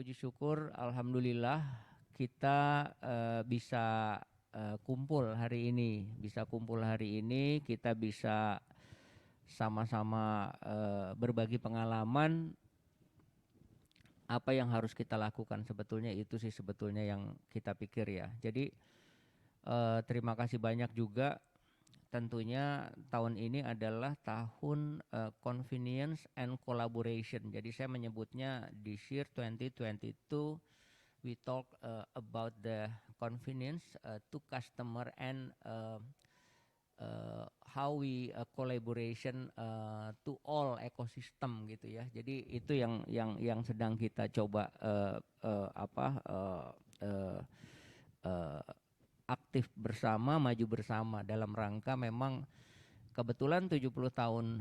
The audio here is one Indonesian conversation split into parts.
Puji syukur, alhamdulillah kita bisa kumpul hari ini. Kita bisa sama-sama berbagi pengalaman apa yang harus kita lakukan. Sebetulnya itu sih sebetulnya yang kita pikir ya. Jadi terima kasih banyak juga. Tentunya tahun ini adalah tahun convenience and collaboration. Jadi saya menyebutnya this year 2022 we talk about the convenience to customer and how we collaboration to all ecosystem gitu ya. Jadi itu yang sedang kita coba aktif bersama, maju bersama dalam rangka memang kebetulan 70 tahun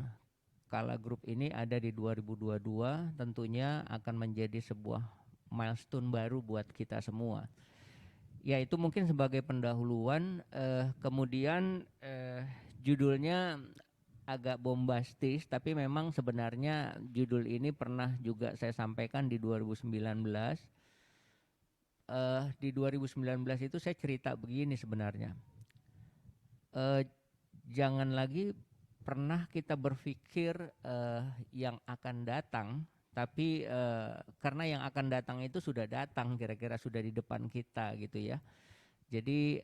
Kala Group ini ada di 2022, tentunya akan menjadi sebuah milestone baru buat kita semua. Ya itu mungkin sebagai pendahuluan, kemudian judulnya agak bombastis, tapi memang sebenarnya judul ini pernah juga saya sampaikan di 2019. Di 2019 itu saya cerita begini sebenarnya, jangan lagi pernah kita berpikir yang akan datang, tapi karena yang akan datang itu sudah datang, kira-kira sudah di depan kita gitu ya. Jadi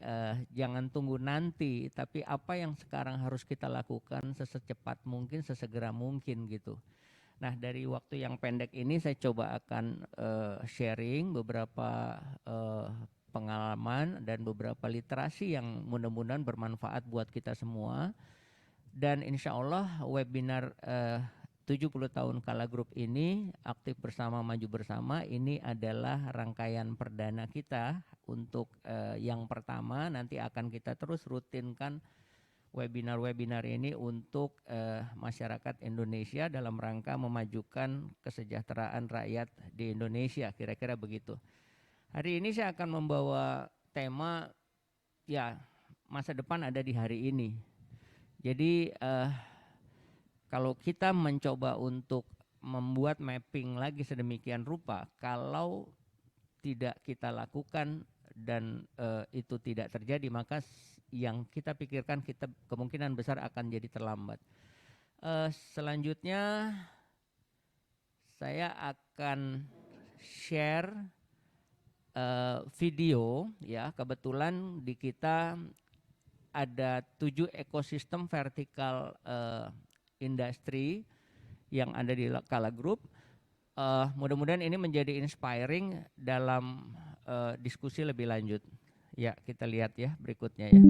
jangan tunggu nanti, tapi apa yang sekarang harus kita lakukan secepat mungkin, sesegera mungkin gitu. Nah dari waktu yang pendek ini saya coba akan sharing beberapa pengalaman dan beberapa literasi yang mudah-mudahan bermanfaat buat kita semua. Dan insya Allah webinar 70 tahun Kala Group ini, aktif bersama maju bersama, ini adalah rangkaian perdana kita untuk yang pertama. Nanti akan kita terus rutinkan webinar-webinar ini untuk masyarakat Indonesia dalam rangka memajukan kesejahteraan rakyat di Indonesia, kira-kira begitu. Hari ini saya akan membawa tema ya masa depan ada di hari ini. Jadi kalau kita mencoba untuk membuat mapping lagi sedemikian rupa, kalau tidak kita lakukan dan itu tidak terjadi, maka yang kita pikirkan kita kemungkinan besar akan jadi terlambat. Selanjutnya saya akan share video ya. Kebetulan di kita ada 7 ekosistem vertikal industri yang ada di Kala Group. Mudah-mudahan ini menjadi inspiring dalam diskusi lebih lanjut. Ya, kita lihat ya berikutnya ya.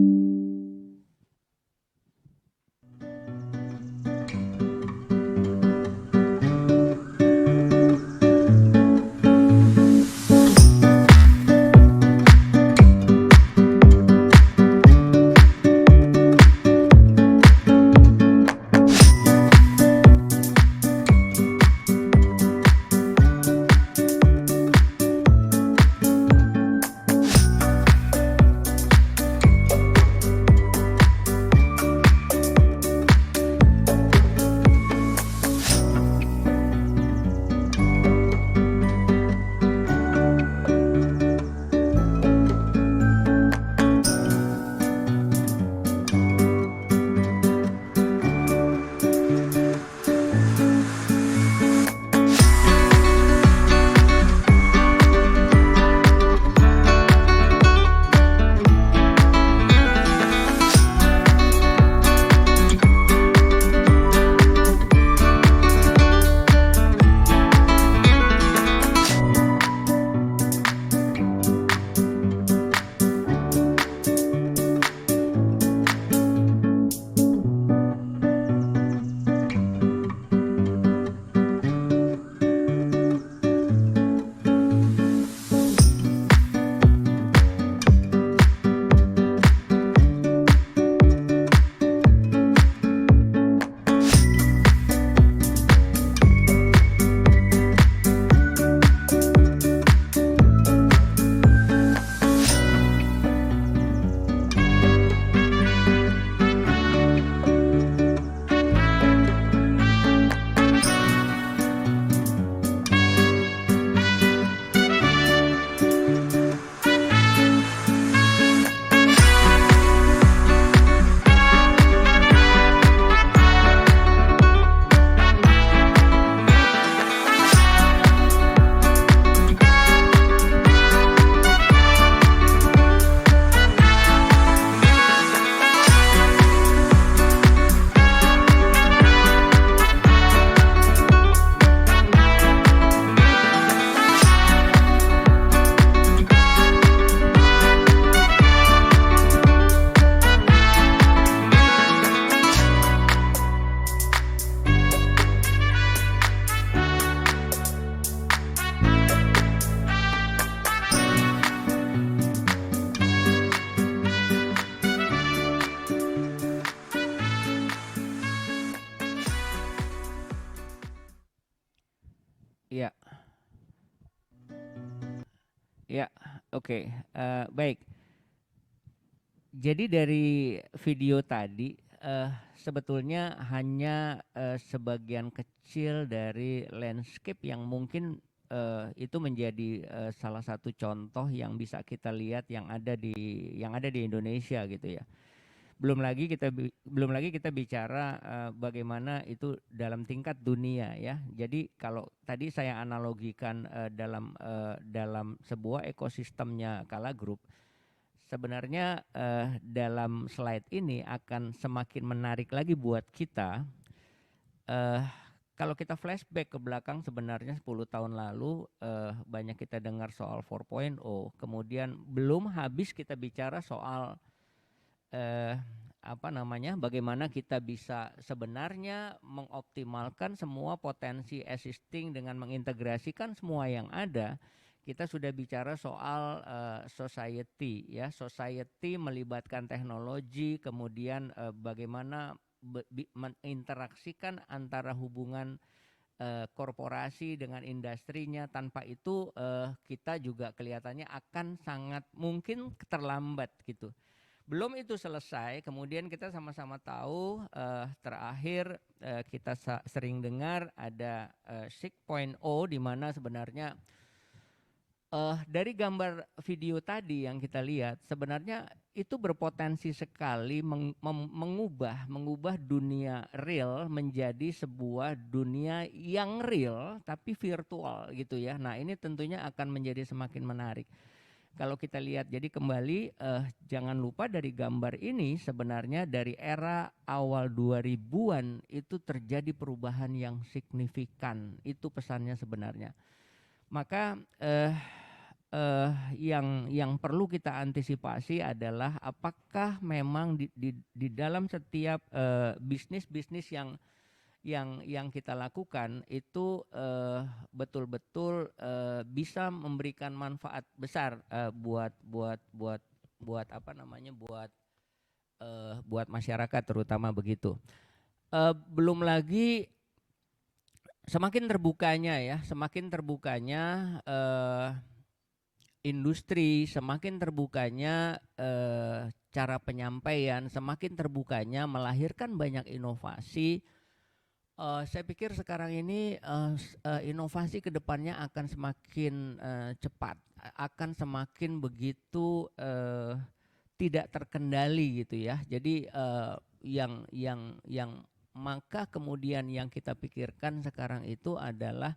Ya, oke. Baik. Jadi dari video tadi sebetulnya hanya sebagian kecil dari landscape yang mungkin itu menjadi salah satu contoh yang bisa kita lihat yang ada di Indonesia gitu ya. Belum lagi kita bicara bagaimana itu dalam tingkat dunia ya. Jadi kalau tadi saya analogikan dalam sebuah ekosistemnya Kala Group, sebenarnya dalam slide ini akan semakin menarik lagi buat kita kalau kita flashback ke belakang sebenarnya 10 tahun lalu banyak kita dengar soal 4.0, kemudian belum habis kita bicara soal bagaimana kita bisa sebenarnya mengoptimalkan semua potensi existing dengan mengintegrasikan semua yang ada. Kita sudah bicara soal society ya, society melibatkan teknologi, kemudian bagaimana menginteraksikan antara hubungan korporasi dengan industrinya. Tanpa itu kita juga kelihatannya akan sangat mungkin terlambat gitu. Belum itu selesai, kemudian kita sama-sama tahu terakhir kita sering dengar ada 6.0 di mana sebenarnya dari gambar video tadi yang kita lihat sebenarnya itu berpotensi sekali mengubah dunia real menjadi sebuah dunia yang real tapi virtual gitu ya. Nah, ini tentunya akan menjadi semakin menarik. Kalau kita lihat, jadi kembali jangan lupa dari gambar ini sebenarnya dari era awal 2000-an itu terjadi perubahan yang signifikan. Itu pesannya sebenarnya. Maka yang perlu kita antisipasi adalah apakah memang di dalam setiap bisnis yang kita lakukan itu betul-betul bisa memberikan manfaat besar buat masyarakat terutama begitu. Belum lagi semakin terbukanya industri, semakin terbukanya cara penyampaian, semakin terbukanya melahirkan banyak inovasi. Saya pikir sekarang ini inovasi ke depannya akan semakin cepat, akan semakin begitu tidak terkendali gitu ya. Jadi yang maka kemudian yang kita pikirkan sekarang itu adalah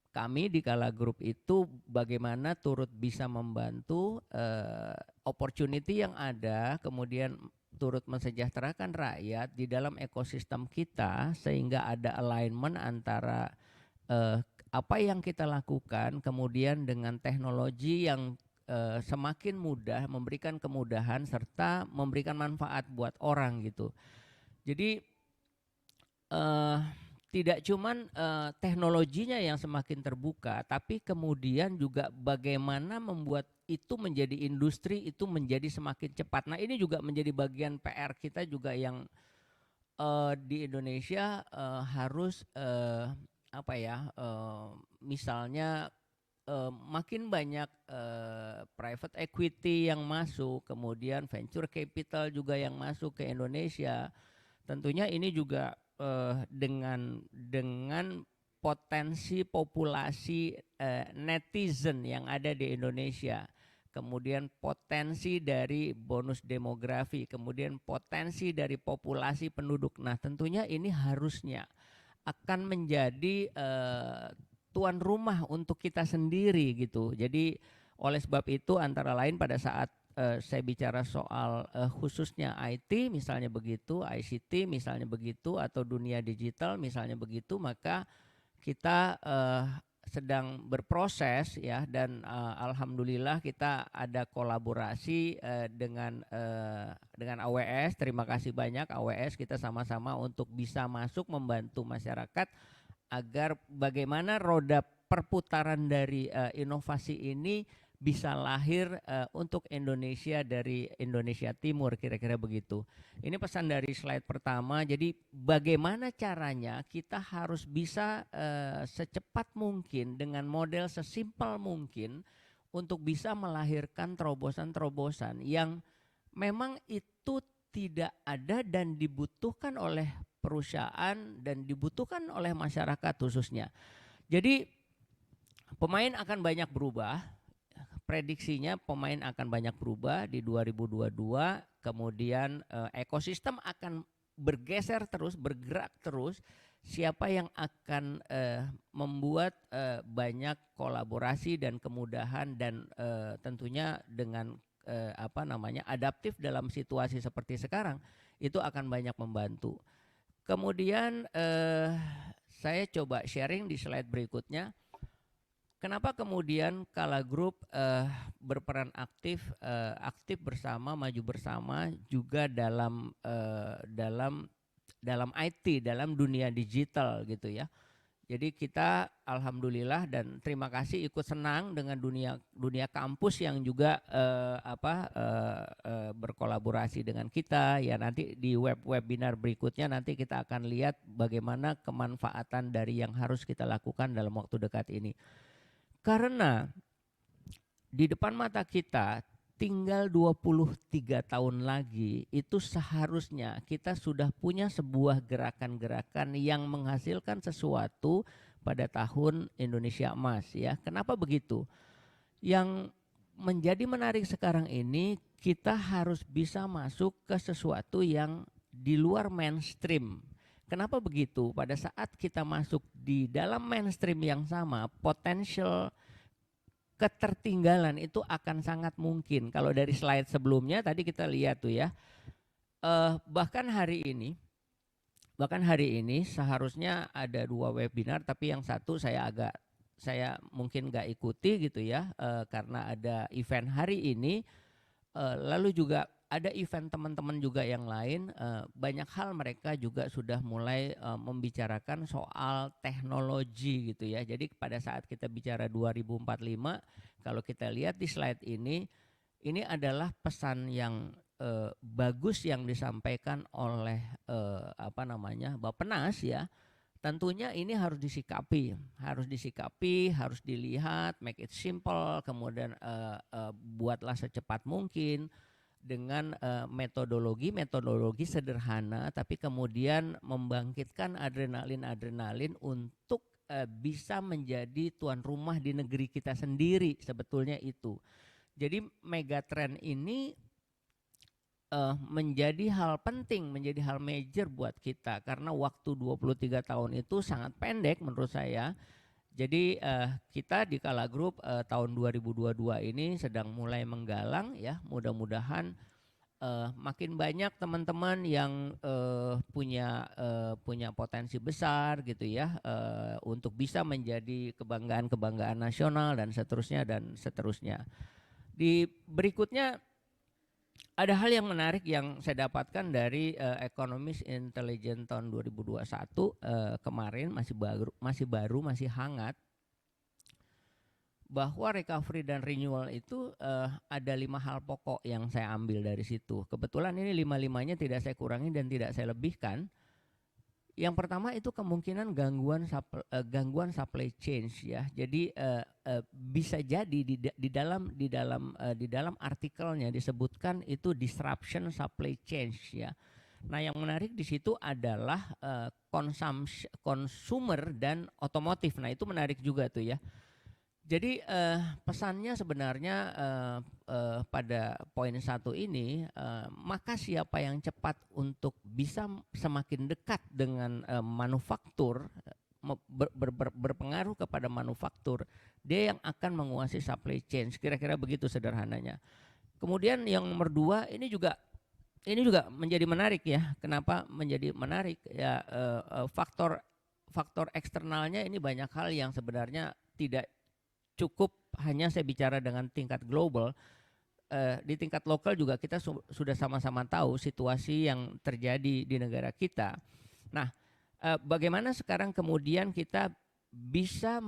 kami di Kala Group itu bagaimana turut bisa membantu opportunity yang ada, kemudian turut mensejahterakan rakyat di dalam ekosistem kita sehingga ada alignment antara apa yang kita lakukan kemudian dengan teknologi yang semakin mudah, memberikan kemudahan serta memberikan manfaat buat orang gitu. Jadi tidak cuman teknologinya yang semakin terbuka, tapi kemudian juga bagaimana membuat itu menjadi industri itu menjadi semakin cepat. Nah, ini juga menjadi bagian PR kita juga yang di Indonesia harus misalnya makin banyak private equity yang masuk, kemudian venture capital juga yang masuk ke Indonesia. Tentunya ini juga dengan potensi populasi netizen yang ada di Indonesia, kemudian potensi dari bonus demografi, kemudian potensi dari populasi penduduk. Nah, tentunya ini harusnya akan menjadi tuan rumah untuk kita sendiri gitu. Jadi oleh sebab itu antara lain pada saat saya bicara soal khususnya IT misalnya begitu, ICT misalnya begitu, atau dunia digital misalnya begitu, maka kita sedang berproses ya, dan alhamdulillah kita ada kolaborasi dengan AWS. Terima kasih banyak AWS, kita sama-sama untuk bisa masuk membantu masyarakat agar bagaimana roda perputaran dari inovasi ini bisa lahir untuk Indonesia dari Indonesia Timur, kira-kira begitu. Ini pesan dari slide pertama. Jadi bagaimana caranya kita harus bisa secepat mungkin dengan model sesimpel mungkin untuk bisa melahirkan terobosan-terobosan yang memang itu tidak ada dan dibutuhkan oleh perusahaan dan dibutuhkan oleh masyarakat khususnya. Jadi pemain akan banyak berubah, prediksinya pemain akan banyak berubah di 2022, kemudian ekosistem akan bergeser terus, bergerak terus. Siapa yang akan membuat banyak kolaborasi dan kemudahan dan tentunya dengan adaptif dalam situasi seperti sekarang, itu akan banyak membantu. Kemudian saya coba sharing di slide berikutnya. Kenapa kemudian Kala Group berperan aktif bersama, maju bersama juga dalam IT, dalam dunia digital gitu ya. Jadi kita alhamdulillah dan terima kasih ikut senang dengan dunia kampus yang juga berkolaborasi dengan kita ya. Nanti di webinar berikutnya nanti kita akan lihat bagaimana kemanfaatan dari yang harus kita lakukan dalam waktu dekat ini. Karena di depan mata kita tinggal 23 tahun lagi, itu seharusnya kita sudah punya sebuah gerakan-gerakan yang menghasilkan sesuatu pada tahun Indonesia Emas ya. Kenapa begitu? Yang menjadi menarik sekarang ini, kita harus bisa masuk ke sesuatu yang di luar mainstream. Kenapa begitu? Pada saat kita masuk di dalam mainstream yang sama, potensial ketertinggalan itu akan sangat mungkin. Kalau dari slide sebelumnya tadi kita lihat tuh ya, bahkan hari ini seharusnya ada 2 webinar, tapi yang satu saya mungkin nggak ikuti gitu ya, karena ada event hari ini. Lalu juga ada event teman-teman juga yang lain, banyak hal mereka juga sudah mulai membicarakan soal teknologi gitu ya. Jadi pada saat kita bicara 2045, kalau kita lihat di slide ini adalah pesan yang bagus yang disampaikan oleh Bappenas ya. Tentunya ini harus disikapi, harus dilihat, make it simple, kemudian buatlah secepat mungkin dengan metodologi sederhana, tapi kemudian membangkitkan adrenalin untuk bisa menjadi tuan rumah di negeri kita sendiri, sebetulnya itu. Jadi megatrend ini menjadi hal penting, menjadi hal major buat kita karena waktu 23 tahun itu sangat pendek menurut saya. Jadi kita di Kala Group tahun 2022 ini sedang mulai menggalang ya, mudah-mudahan makin banyak teman-teman yang punya potensi besar gitu ya, untuk bisa menjadi kebanggaan nasional dan seterusnya. Di berikutnya ada hal yang menarik yang saya dapatkan dari Economist Intelligence tahun 2021 kemarin, masih hangat, bahwa recovery dan renewal itu ada 5 hal pokok yang saya ambil dari situ. Kebetulan ini 5-5-nya tidak saya kurangi dan tidak saya lebihkan. Yang pertama itu kemungkinan gangguan supply chain ya. Jadi bisa jadi di dalam artikelnya disebutkan itu disruption supply chain ya. Nah, yang menarik di situ adalah consumer dan otomotif. Nah, itu menarik juga tuh ya. Jadi pesannya sebenarnya pada poin 1 ini, maka siapa yang cepat untuk bisa semakin dekat dengan manufaktur, berpengaruh kepada manufaktur, dia yang akan menguasai supply chain. Kira-kira begitu sederhananya. Kemudian yang nomor 2 ini juga menjadi menarik ya. Kenapa menjadi menarik? Ya faktor eksternalnya ini banyak hal yang sebenarnya tidak cukup hanya saya bicara dengan tingkat global, di tingkat lokal juga kita sudah sama-sama tahu situasi yang terjadi di negara kita. Nah, bagaimana sekarang kemudian kita bisa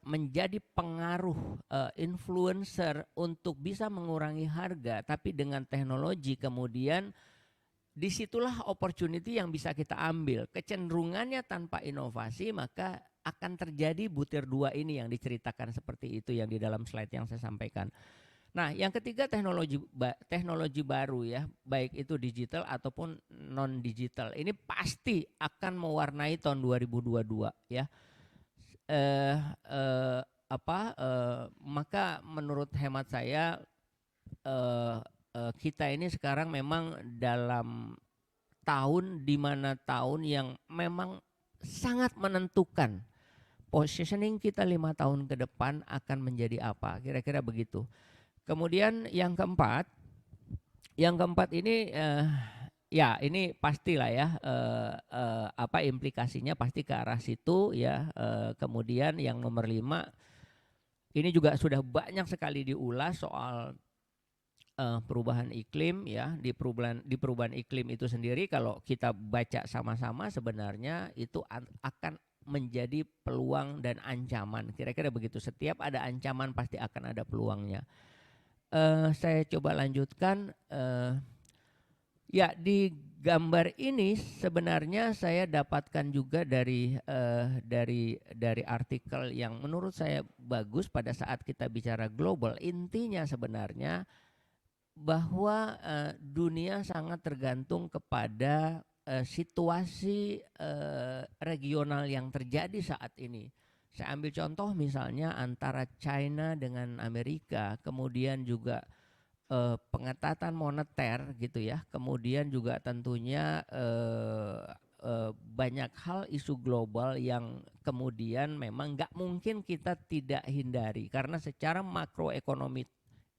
menjadi pengaruh influencer untuk bisa mengurangi harga, tapi dengan teknologi kemudian disitulah opportunity yang bisa kita ambil. Kecenderungannya tanpa inovasi maka akan terjadi butir 2 ini yang diceritakan seperti itu yang di dalam slide yang saya sampaikan. Nah, yang ketiga teknologi baru ya, baik itu digital ataupun non digital. Ini pasti akan mewarnai tahun 2022 ya. Maka menurut hemat saya kita ini sekarang memang dalam tahun di mana tahun yang memang sangat menentukan positioning kita 5 tahun ke depan akan menjadi apa, kira-kira begitu. Kemudian yang keempat ini ya ini pastilah ya apa implikasinya pasti ke arah situ ya. Kemudian yang nomor 5 ini juga sudah banyak sekali diulas soal perubahan iklim ya. Di perubahan iklim itu sendiri kalau kita baca sama-sama sebenarnya itu akan menjadi peluang dan ancaman, kira-kira begitu. Setiap ada ancaman pasti akan ada peluangnya. Saya coba lanjutkan. Ya, di gambar ini sebenarnya saya dapatkan juga dari artikel yang menurut saya bagus pada saat kita bicara global. Intinya sebenarnya bahwa dunia sangat tergantung kepada situasi regional yang terjadi saat ini. Saya ambil contoh misalnya antara China dengan Amerika, kemudian juga pengetatan moneter gitu ya, kemudian juga tentunya banyak hal isu global yang kemudian memang nggak mungkin kita tidak hindari karena secara makroekonomi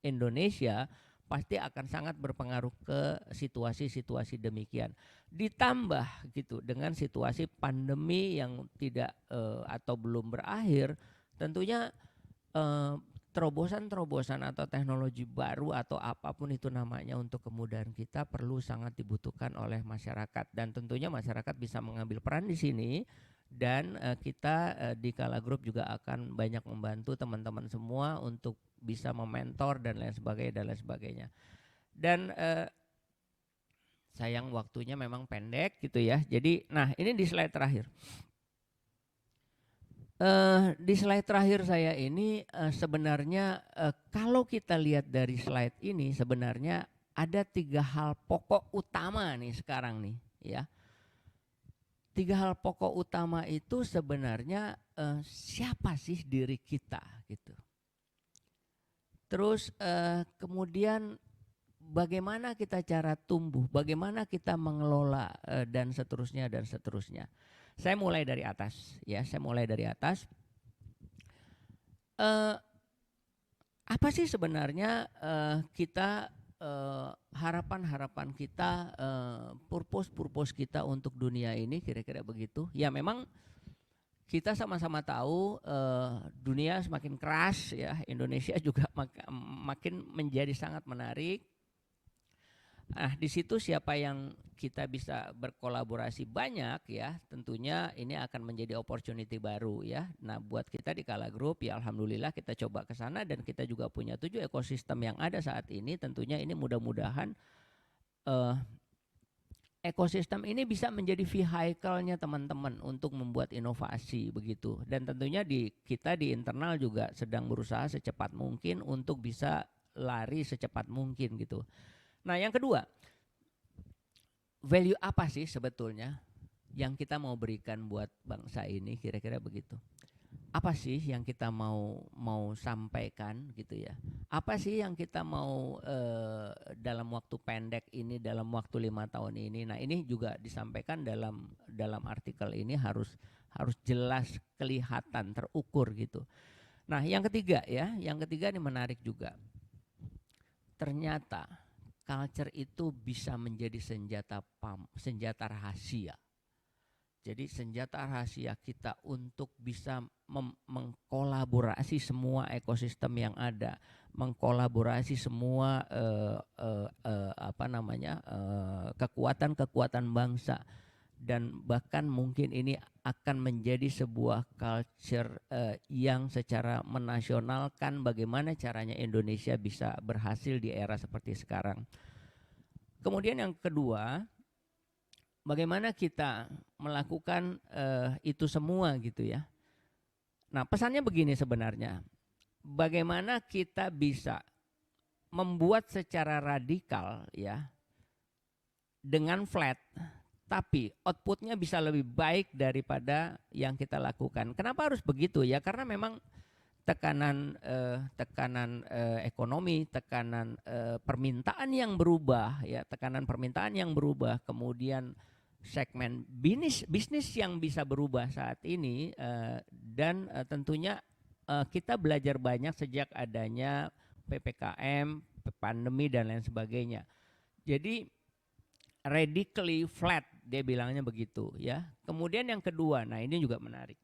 Indonesia pasti akan sangat berpengaruh ke situasi-situasi demikian. Ditambah gitu dengan situasi pandemi yang tidak atau belum berakhir, tentunya terobosan-terobosan atau teknologi baru atau apapun itu namanya untuk kemudahan kita perlu sangat dibutuhkan oleh masyarakat, dan tentunya masyarakat bisa mengambil peran di sini. Dan kita di Kala Group juga akan banyak membantu teman-teman semua untuk bisa mementor dan lain sebagainya. Dan sayang waktunya memang pendek gitu ya. Jadi nah ini di slide terakhir. Di slide terakhir saya ini sebenarnya kalau kita lihat dari slide ini sebenarnya ada 3 hal pokok utama nih sekarang nih ya. 3 hal pokok utama itu sebenarnya siapa sih diri kita gitu. Terus kemudian bagaimana kita cara tumbuh, bagaimana kita mengelola dan seterusnya. Saya mulai dari atas ya, apa sih sebenarnya kita harapan kita, purpose kita untuk dunia ini, kira-kira begitu. Ya memang kita sama-sama tahu dunia semakin keras ya, Indonesia juga makin menjadi sangat menarik. Nah, di situ siapa yang kita bisa berkolaborasi banyak ya, tentunya ini akan menjadi opportunity baru ya. Nah, buat kita di Kala Group ya alhamdulillah kita coba ke sana dan kita juga punya 7 ekosistem yang ada saat ini. Tentunya ini mudah-mudahan ekosistem ini bisa menjadi vehicle-nya teman-teman untuk membuat inovasi begitu. Dan tentunya kita di internal juga sedang berusaha secepat mungkin untuk bisa lari secepat mungkin gitu. Nah, yang kedua, value apa sih sebetulnya yang kita mau berikan buat bangsa ini, kira-kira begitu. Apa sih yang kita mau sampaikan gitu ya. Apa sih yang kita mau dalam waktu pendek ini, dalam waktu 5 tahun ini. Nah, ini juga disampaikan dalam artikel ini harus jelas, kelihatan, terukur gitu. Nah, yang ketiga ini menarik juga. Ternyata culture itu bisa menjadi senjata rahasia. Jadi senjata rahasia kita untuk bisa mengkolaborasi semua ekosistem yang ada, mengkolaborasi semua kekuatan bangsa, dan bahkan mungkin ini akan menjadi sebuah culture yang secara menasionalkan bagaimana caranya Indonesia bisa berhasil di era seperti sekarang. Kemudian yang kedua, bagaimana kita melakukan itu semua gitu ya. Nah, pesannya begini sebenarnya. Bagaimana kita bisa membuat secara radikal ya dengan flat, tapi outputnya bisa lebih baik daripada yang kita lakukan. Kenapa harus begitu ya? Karena memang tekanan ekonomi, tekanan permintaan yang berubah ya, tekanan permintaan yang berubah, kemudian segmen bisnis yang bisa berubah saat ini, dan tentunya kita belajar banyak sejak adanya PPKM, pandemi dan lain sebagainya. Jadi radically flat dia bilangnya begitu ya. Kemudian yang kedua, nah ini juga menarik.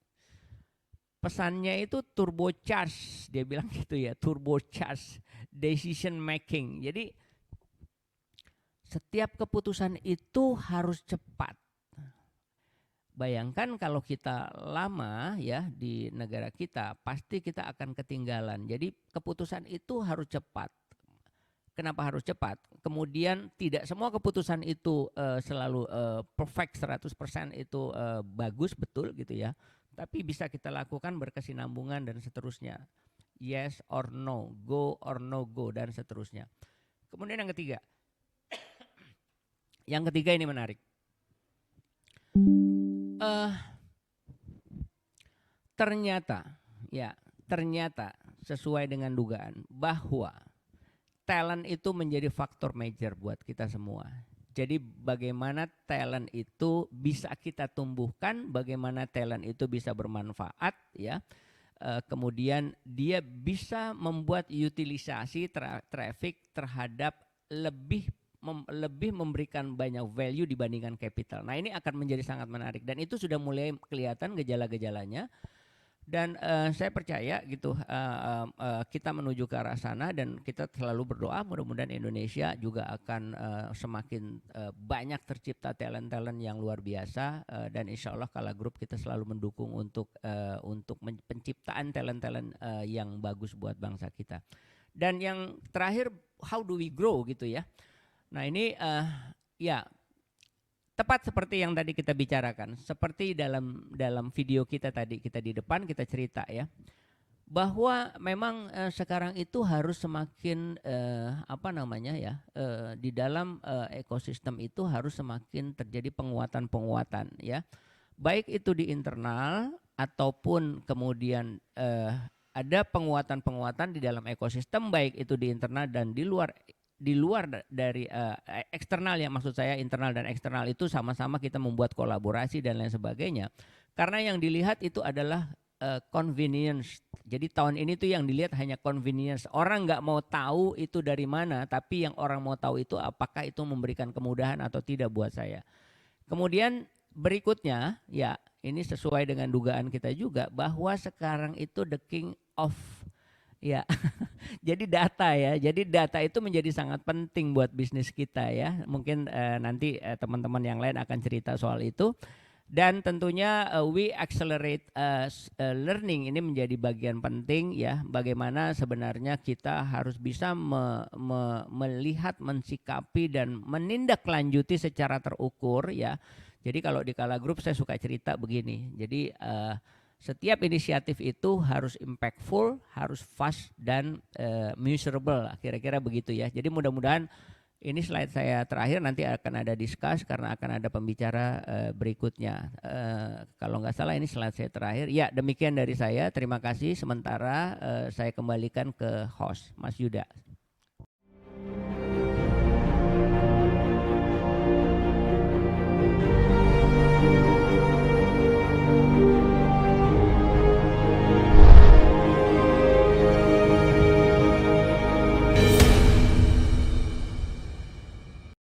Pesannya itu turbocharge, dia bilang gitu ya, turbocharge decision making. Jadi setiap keputusan itu harus cepat. Bayangkan kalau kita lama ya di negara kita, pasti kita akan ketinggalan. Jadi keputusan itu harus cepat. Kenapa harus cepat? Kemudian tidak semua keputusan itu selalu perfect 100% itu bagus betul gitu ya. Tapi bisa kita lakukan berkesinambungan dan seterusnya. Yes or no, go or no go dan seterusnya. Kemudian yang ketiga. Yang ketiga ini menarik. Ternyata sesuai dengan dugaan bahwa talent itu menjadi faktor major buat kita semua. Jadi bagaimana talent itu bisa kita tumbuhkan, bagaimana talent itu bisa bermanfaat ya. Kemudian dia bisa membuat utilisasi traffic terhadap lebih memberikan banyak value dibandingkan capital. Nah, ini akan menjadi sangat menarik dan itu sudah mulai kelihatan gejala-gejalanya. Dan saya percaya gitu kita menuju ke arah sana dan kita selalu berdoa mudah-mudahan Indonesia juga akan semakin banyak tercipta talent-talent yang luar biasa, dan insya Allah Kala Group kita selalu mendukung untuk penciptaan talent-talent yang bagus buat bangsa kita. Dan yang terakhir, how do we grow gitu ya. Nah ini ya tepat seperti yang tadi kita bicarakan, seperti dalam video kita tadi, kita di depan kita cerita ya, bahwa memang sekarang itu harus semakin di dalam ekosistem itu harus semakin terjadi penguatan ya, baik itu di internal ataupun kemudian ada penguatan di dalam ekosistem, baik itu di internal dan di luar dari eksternal ya, maksud saya internal dan eksternal itu sama-sama kita membuat kolaborasi dan lain sebagainya. Karena yang dilihat itu adalah convenience. Jadi tahun ini tuh yang dilihat hanya convenience. Orang nggak mau tahu itu dari mana, tapi yang orang mau tahu itu apakah itu memberikan kemudahan atau tidak buat saya. Kemudian berikutnya ya, ini sesuai dengan dugaan kita juga bahwa sekarang itu the king of ya, jadi data ya. Jadi data itu menjadi sangat penting buat bisnis kita ya. Mungkin nanti teman-teman yang lain akan cerita soal itu. Dan tentunya we accelerate learning ini menjadi bagian penting ya. Bagaimana sebenarnya kita harus bisa melihat, mensikapi dan menindaklanjuti secara terukur ya. Jadi kalau di Kala Group saya suka cerita begini. Jadi setiap inisiatif itu harus impactful, harus fast dan measurable, kira-kira begitu ya. Jadi mudah-mudahan ini slide saya terakhir, nanti akan ada discuss karena akan ada pembicara berikutnya. Kalau nggak salah ini slide saya terakhir. Ya, demikian dari saya. Terima kasih. Sementara saya kembalikan ke host, Mas Yuda.